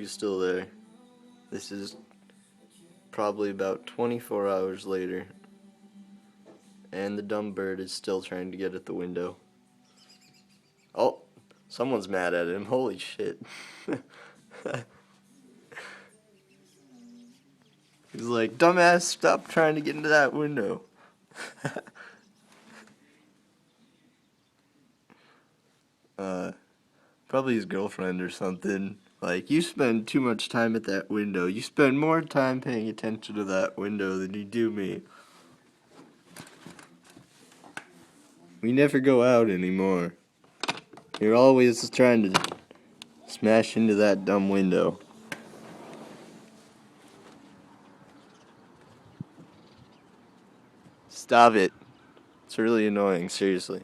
is still there. This is probably about 24 hours later, and the dumb bird is still trying to get at the window. Oh, someone's mad at him. Holy shit. He's like, dumbass, stop trying to get into that window. Probably his girlfriend or something. Like, you spend too much time at that window. You spend more time paying attention to that window than you do me. We never go out anymore. You're always trying to smash into that dumb window. Stop it. It's really annoying, seriously.